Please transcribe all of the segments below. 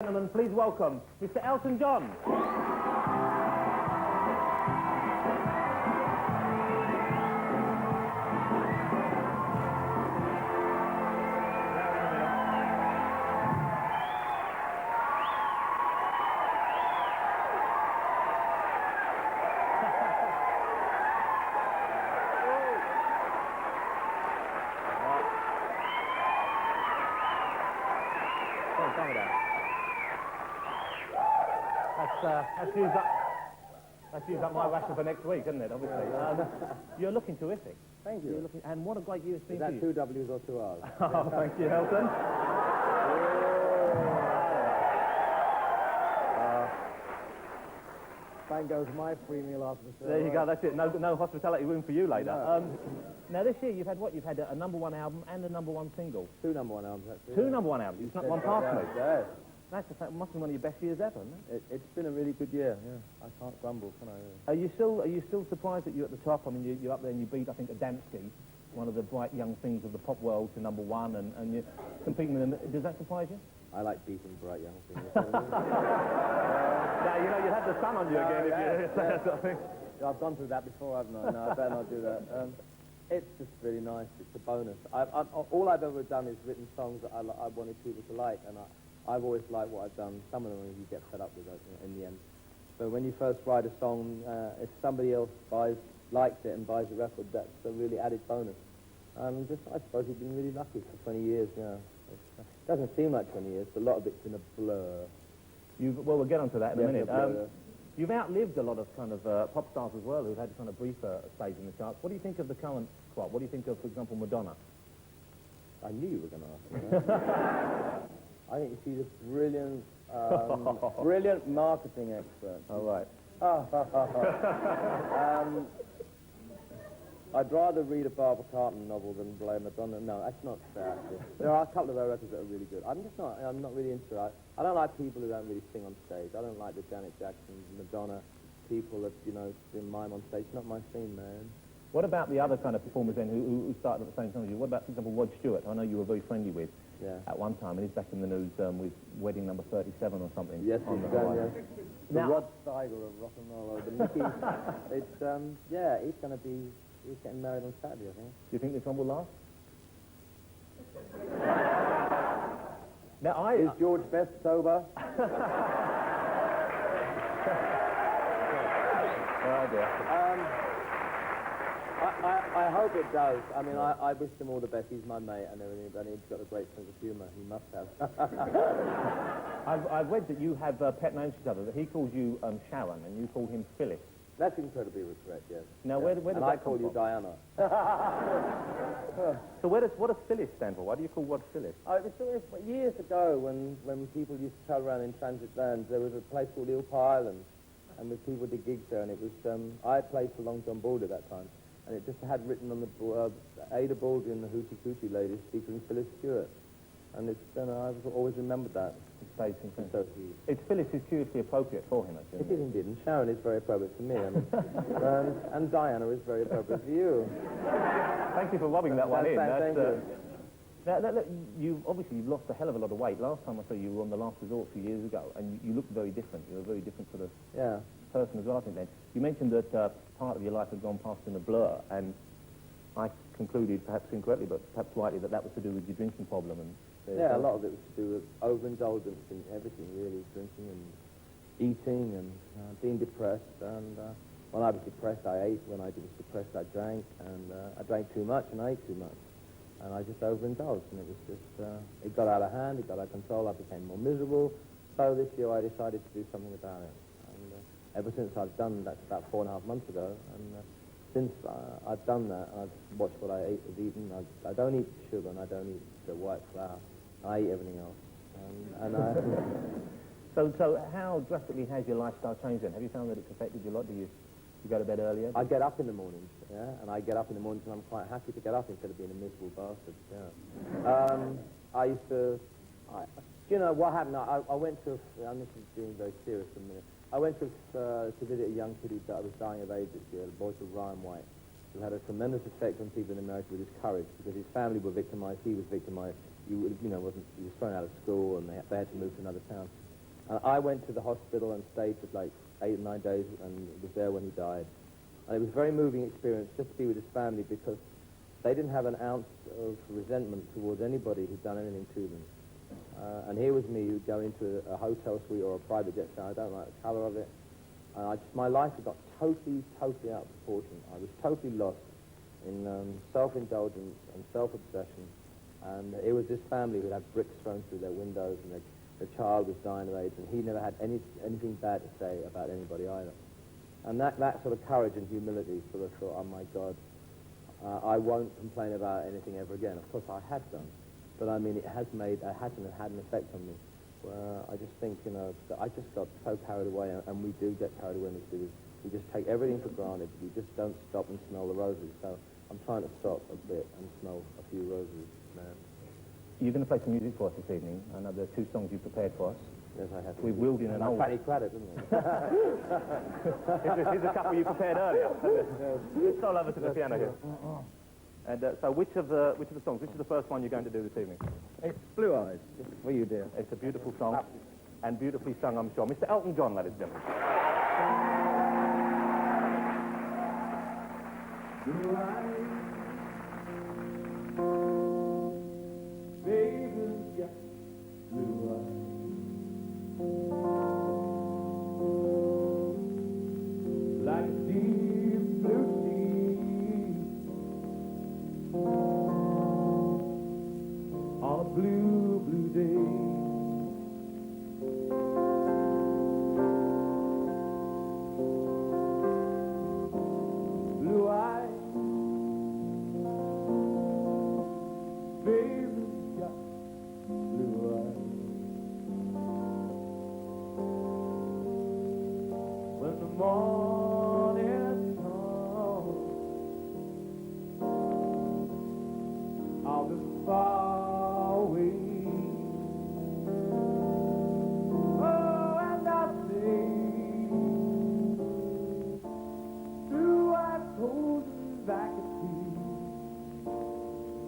Gentlemen, please welcome Mr. Elton John. That's used up my ration for next week, isn't it, obviously? You're looking terrific. Thank you. And what a great year it's been for you. Is that 2 W's or 2 R's? Oh, thank you, Elton. Bang goes my free meal after the show. There you go, that's it. No hospitality room for you later. No. Now, this year, you've had what? You've had a #1 album and a #1 single. 2 #1 albums, actually. 2 #1 albums. You've not one past me. Yeah. That's must be one of your best years ever, isn't it? It's been a really good year, yeah. I can't grumble, can I? Are you still surprised that you're at the top? I mean, you're up there and you beat, I think, Adamski, one of the bright young things of the pop world, to #1, and you're competing with them. Does that surprise you? I like beating bright young things. Now, you know, you'll have the sun on you again if you say that sort of thing. I've gone through that before, haven't I? No, I better not do that. It's just really nice. It's a bonus. All I've ever done is written songs that I wanted people to like, and I've always liked what I've done. Some of them you get fed up with it in the end. But when you first write a song, if somebody else likes it and buys the record, that's a really added bonus. I suppose you've been really lucky for 20 years, yeah. It doesn't seem like 20 years, but a lot of it's been a blur. Well, we'll get onto that in a minute. Blur. You've outlived a lot of kind of pop stars as well, who've had kind of briefer stage in the charts. What do you think of the current crop? What do you think of, for example, Madonna? I knew you were going to ask me that. I think she's a brilliant, brilliant marketing expert. Oh, right. I'd rather read a Barbara Carlton novel than play Madonna. No, that's not fair, actually. There are a couple of her records that are really good. I'm not really into it. I don't like people who don't really sing on stage. I don't like the Janet Jacksons, Madonna, people that, you know, sing mime on stage. It's not my scene, man. What about the other kind of performers then who started at the same time as you? What about, for example, Rod Stewart? I know you were very friendly with at one time, and he's back in the news with wedding number 37 or something. Yes, on he's the done, yes. The Now, Rod Steiger of rock and roll, the Mickey. It's, yeah, he's getting married on Saturday, I think. Do you think this one will last? Is George Best sober? Oh, dear. I hope it does. I mean, I wish him all the best. He's my mate and everything, but he's got a great sense of humour. He must have. I've read that you have pet names for each other, that he calls you Sharon and you call him Phyllis. That's incredibly correct, yes. Now, where does and that I come call you from? Diana. So what does Phyllis stand for? Why do you call Rod Phyllis? It was years ago when people used to travel around in transit vans. There was a place called Eel Island, and with people did gigs there, and it was, I played for Long John Baldry at that time, and it just had written on the Ada Baldry and the Hootie Cootie Ladies featuring Phyllis Stewart. And it's, I've always remembered that. It's Phyllis is curiously appropriate for him, actually. It is indeed, and Sharon is very appropriate for me, I mean, and Diana is very appropriate for you. Thank you for rubbing that one in. Thank you. Now, you've lost a hell of a lot of weight. Last time I saw you were on The Last Resort a few years ago, and you looked very different. You're a very different sort of person as well, I think, then. You mentioned that part of your life had gone past in a blur, and I concluded, perhaps incorrectly, but perhaps rightly, that was to do with your drinking problem. And yeah, a lot of it was to do with overindulgence in everything, really, drinking and eating and being depressed. And when I was depressed, I ate. When I was depressed, I drank. And I drank too much and I ate too much. And I just overindulged, and it was just, it got out of hand, it got out of control, I became more miserable. So this year I decided to do something about it. And ever since I've done that, about 4.5 months ago, and since I've done that, I've watched what I ate, have eaten. I don't eat sugar and I don't eat the white flour. I eat everything else. So how drastically has your lifestyle changed then? Have you found that it's affected you a lot? Do you go to bed earlier? I get up in the mornings, and I get up in the mornings and I'm quite happy to get up instead of being a miserable bastard, I used to, you know, what happened, I went to, and this is being very serious for a minute, I went to visit a young kid who was dying of AIDS this year, a boy called Ryan White, who had a tremendous effect on people in America with his courage, because his family were victimized, he was victimized, he was thrown out of school, and they had to move to another town. And I went to the hospital and stayed for like 8 or 9 days and was there when he died. And it was a very moving experience just to be with his family because they didn't have an ounce of resentment towards anybody who'd done anything to them. And here was me who'd go into a hotel suite or a private jet, so I don't like the colour of it. And my life had got totally out of proportion. I was totally lost in self-indulgence and self-obsession. And it was this family who had bricks thrown through their windows, and their child was dying of AIDS, and he never had anything bad to say about anybody either. And that sort of courage and humility sort of thought, oh my God, I won't complain about anything ever again. Of course I have done, but I mean it hasn't had an effect on me. I just think, that I just got so carried away, and we do get carried away in this business. We just take everything for granted. We just don't stop and smell the roses. So I'm trying to stop a bit and smell a few roses now. You're going to play some music for us this evening. I know there are 2 songs you've prepared for us. Yes, I have. We've wheeled in an old... Fanny Craddock, didn't we? Here's a couple you prepared earlier. Let's stroll over to the piano here. And so which of the songs, which is the first one you're going to do this evening? It's Blue Eyes, just for you, dear. It's a beautiful song, and beautifully sung, I'm sure. Mr. Elton John, ladies and gentlemen. Blue eyes, baby's got blue eyes. Like a deep blue sea on a blue day. Blue eyes, baby's got blue eyes. When the morning comes, I'll be far away. Oh, and I'll say, blue eyes holding back the tears,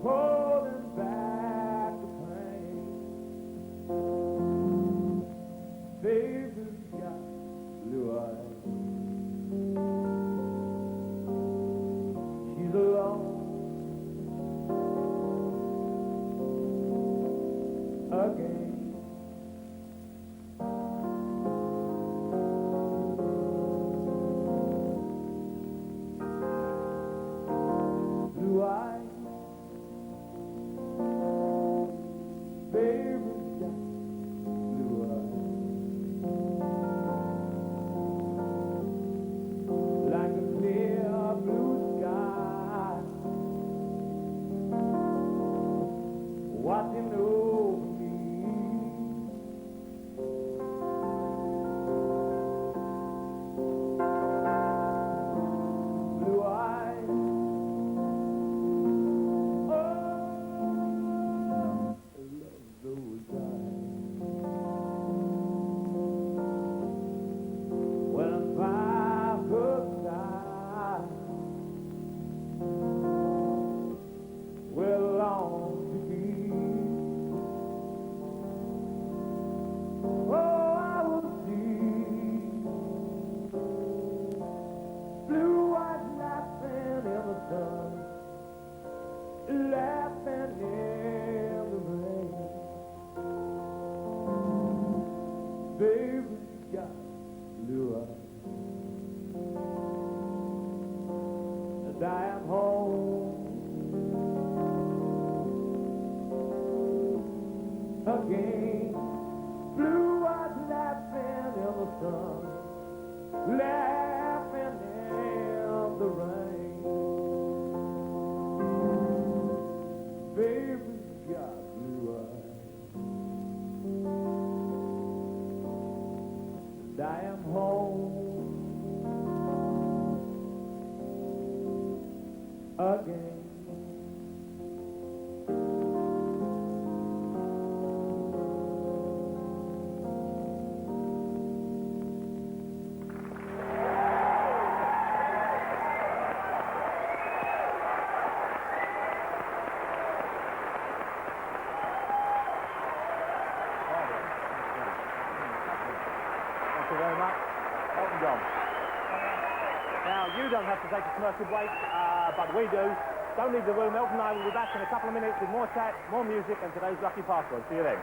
holding back the pain. Baby's got blue eyes. She's alone again. Blue eyes, baby's got blue eyes. Like a clear blue sky, watching over me. Blue eyes, oh, I love those eyes. When I'm by her side, we'll long to be. Oh, I will see blue eyes laughing in the sun, laughing in the rain. Baby's got blue eyes. And I am home again. Blue eyes laughing in the sun, laughing in the rain. Baby's got blue eyes. And I am home again. Thank you very much. Elton John. Now, you don't have to take a commercial break, but we do. Don't leave the room. Elton and I will be back in a couple of minutes with more chat, more music, and today's Lucky Password. See you then.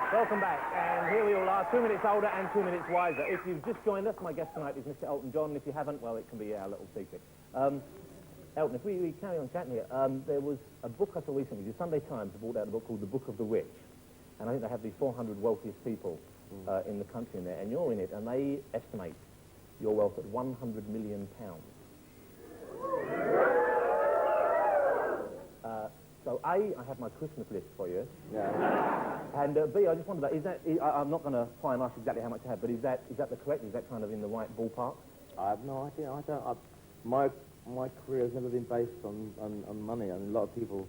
Welcome back, and here we all are, 2 minutes older and 2 minutes wiser. If you've just joined us, my guest tonight is Mr. Elton John. If you haven't, well, it can be our little secret. Elton, if we carry on chatting here, there was a book I saw recently. The Sunday Times brought out a book called The Book of the Rich, and I think they have the 400 wealthiest people in the country in there, and you're in it, and they estimate your wealth at £100 million. So A, I have my Christmas list for you. Yeah. And B, I just wondered, I'm not going to try and ask exactly how much I have, but is that the correct? Is that kind of in the right ballpark? I have no idea. My career has never been based on money. I mean, a lot of people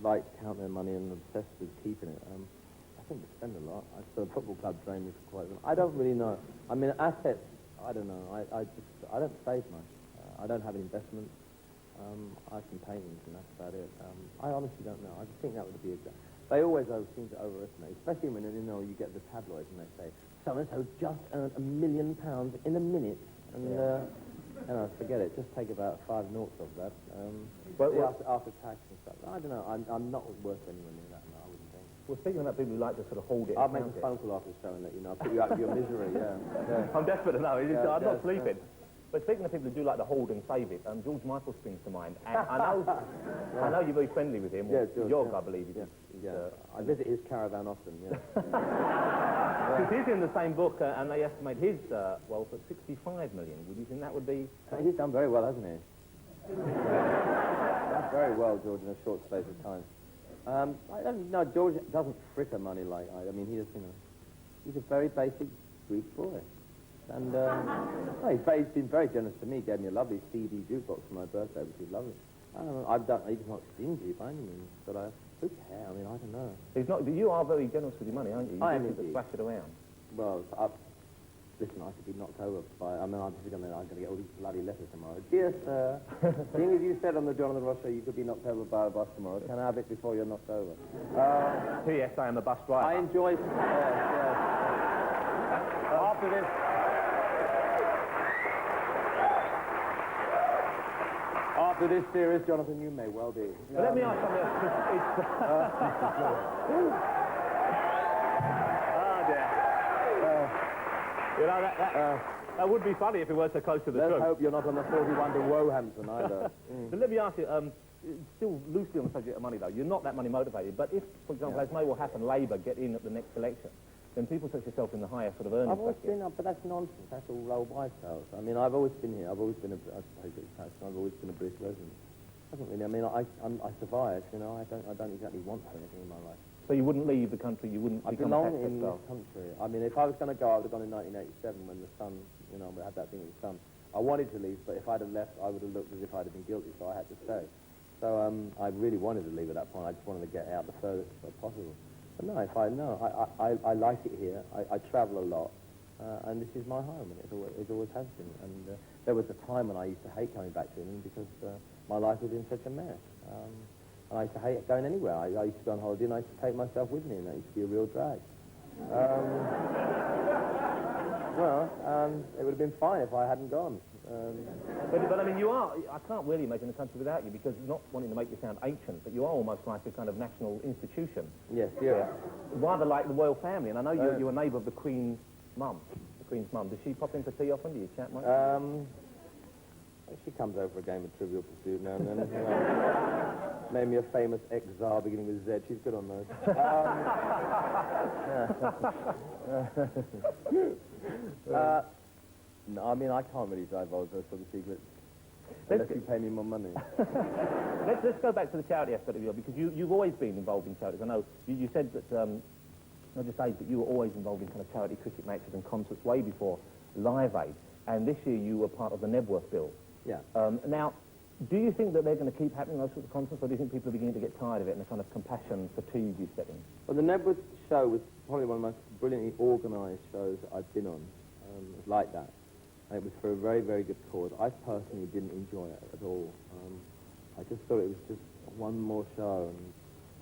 like to count their money and obsessed with keeping it. I think they spend a lot. The football club drained me for quite a while. I don't really know. I mean, assets, I don't know. I don't save much. I don't have an investment. I have some paintings and that's about it. I honestly don't know. I just think that would be they always seem to overestimate, especially when, you know, you get the tabloids and they say, so-and-so just earned £1 million in a minute. And, you know, forget it. Just take about 5 noughts of that. After tax and stuff. I don't know. I'm not worth anywhere near that, no, I wouldn't think. Well, speaking of that, people who like to sort of hold it. I'll make a phone call after the show and let you know. I'll put you out of your misery, yeah. I'm desperate to know. I'm not sleeping. But speaking of people who do like to hold and save it, George Michael springs to mind. And I know you're very friendly with him. Yeah, George, I believe. I visit his caravan often, yeah. He's in the same book, and they estimate his wealth at 65 million. Would you think that would be... He's done very well, hasn't he? Done very well, George, in a short space of time. I don't know, George doesn't fritter money like I mean, he's a very basic Greek boy. And he's been very generous to me. He gave me a lovely CD jukebox for my birthday, which is lovely. He's not stingy by any means, but who cares? I mean, I don't know. He's not. You are very generous with your money, aren't you? I am indeed. You splash it around. Well, listen, I could be knocked over by... I'm going to get all these bloody letters tomorrow. Dear sir, seeing as you said on the Jonathan Ross show you could be knocked over by a bus tomorrow, can I have it before you're knocked over? P.S. I am a bus driver. I enjoy... Yes. After this... After this series, Jonathan, you may well be. But let me ask something else. Oh, dear. You know, that would be funny if it were so close to the truth. Let's hope you're not on the 41 to Wohampton either. But let me ask you, still loosely on the subject of money, though, you're not that money motivated, but if, for example, as may well happen, Labour get in at the next election, then people such as yourself in the higher sort of earnings I've always been up, but that's nonsense. That's all old wives' tales. I mean, I've always been here. I've always been a British resident. Doesn't really. I mean, I survived. You know, I don't exactly want anything in my life. So you wouldn't leave the country. You wouldn't. I belong in this country. I mean, if I was going to go, I would have gone in 1987 when the Sun, you know, we had that thing with the Sun. I wanted to leave, but if I'd have left, I would have looked as if I'd have been guilty, so I had to stay. So I really wanted to leave at that point. I just wanted to get out the furthest possible. But no, I like it here. I travel a lot, and this is my home, and it always has been. And there was a time when I used to hate coming back to England because my life was in such a mess. And I used to hate going anywhere. I used to go on holiday, and I used to take myself with me, and that used to be a real drag. It would have been fine if I hadn't gone. But I mean, I can't really imagine the country without you, because not wanting to make you sound ancient, but you are almost like a kind of national institution. Yes, yeah. Rather like the royal family, and I know you're a neighbour of the Queen's mum. The Queen's mum. Does she pop in for tea often? Do you chat much? She comes over for a game of Trivial Pursuit now and then. Name me a famous ex-czar beginning with Z. She's good on those. No, I mean, I can't really divulge those sort of secrets unless you pay me more money. Let's go back to the charity aspect of you, because you've always been involved in charities. I know you said that, not just age, but you were always involved in kind of charity cricket matches and concerts way before Live Aid. And this year you were part of the Nebworth Bill. Yeah. Now, do you think that they're going to keep happening, those sorts of concerts, or do you think people are beginning to get tired of it and the kind of compassion fatigue you set in? Well, the Nebworth show was probably one of the most brilliantly organised shows I've been on. It was like that. And it was for a very, very good cause. I personally didn't enjoy it at all. I just thought it was just one more show, and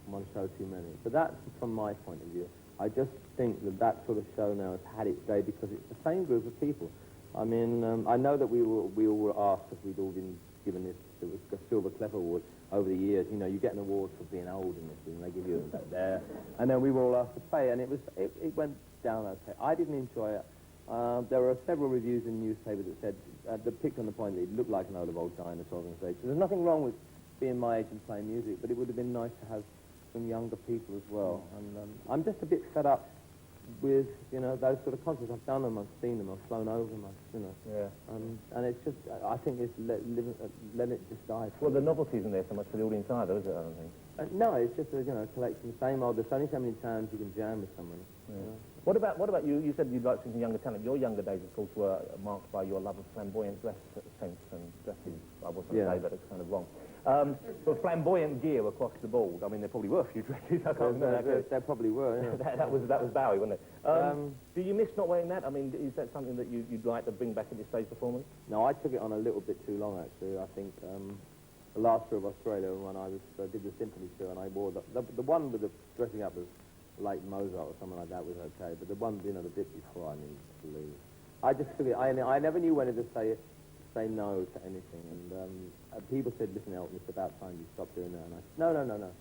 one show too many. But that's from my point of view. I just think that that sort of show now has had its day because it's the same group of people. I mean, I know that we all were asked if we'd all been given this Silver Clever Award over the years. You know, you get an award for being old in this, and they give you that there. And then we were all asked to play, and it went down okay. I didn't enjoy it. There were several reviews in newspapers that said, that picked on the point that it looked like an load of old dinosaurs on stage. So there's nothing wrong with being my age and playing music, but it would have been nice to have some younger people as well. And I'm just a bit fed up with, you know, those sort of concerts. I've done them, I've seen them, I've flown over them, you know. Yeah. And it's just, I think it's let it just die. Well, the novelty isn't there so much for the audience either, is it, I don't think? No, it's just a, you know, collection, same old. There's only so many times you can jam with someone. Yeah. You know? What about you? You said you'd like some younger talent. Your younger days, of course, were marked by your love of flamboyant dress sense and dresses. I wasn't going to say, but it's kind of wrong. But flamboyant gear across the board. I mean, there probably were a few dresses. I can't remember. There probably were. Yeah. that was Bowie, wasn't it? Do you miss not wearing that? I mean, is that something that you'd like to bring back into stage performance? No, I took it on a little bit too long, actually. I think the last tour of Australia, when I did the symphony tour, and I wore the one with the dressing up as like Mozart or something like that was okay, but the one, you know, the bit before, I mean, believe. I just took it. I never knew when to say no to anything, and people said, "Listen, Elton, it's about time you stop doing that." And I said, no.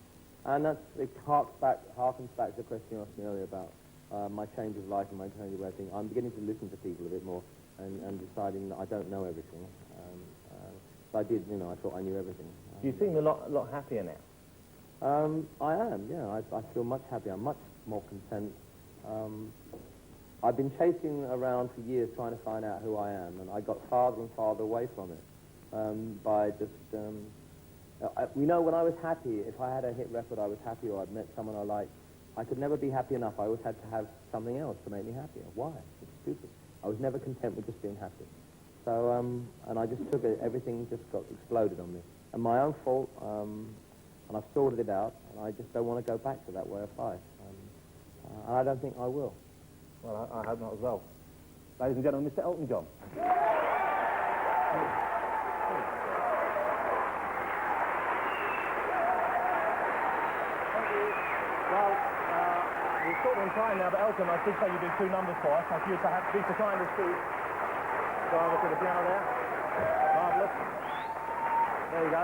And it harkens back to the question you asked me earlier about my change of life and my change of everything. I'm beginning to listen to people a bit more and deciding that I don't know everything. So I did, you know, I thought I knew everything. You seem a lot happier now. I am, yeah. I feel much happier. I'm much more content. I've been chasing around for years trying to find out who I am, and I got farther and farther away from it by just... you know, when I was happy, if I had a hit record, I was happy, or I'd met someone I liked, I could never be happy enough. I always had to have something else to make me happier. Why? It's stupid. I was never content with just being happy. So, and I just took it, everything just got exploded on me. And my own fault, and I've sorted it out, and I just don't want to go back to that way of life. And I don't think I will. Well, I hope not as well. Ladies and gentlemen, Mr. Elton John. Well, we're sort of on time now, but Elton, I did say you did 2 numbers for us. If you'd perhaps be so kind as to go over to the piano there. Marvellous. There you go.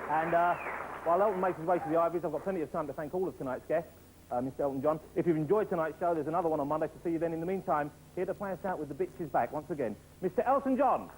And while Elton makes his way to the Ivories, I've got plenty of time to thank all of tonight's guests, Mr. Elton John. If you've enjoyed tonight's show, there's another one on Monday to see you then. In the meantime, here to play us out with The Bitch Is Back once again, Mr. Elton John.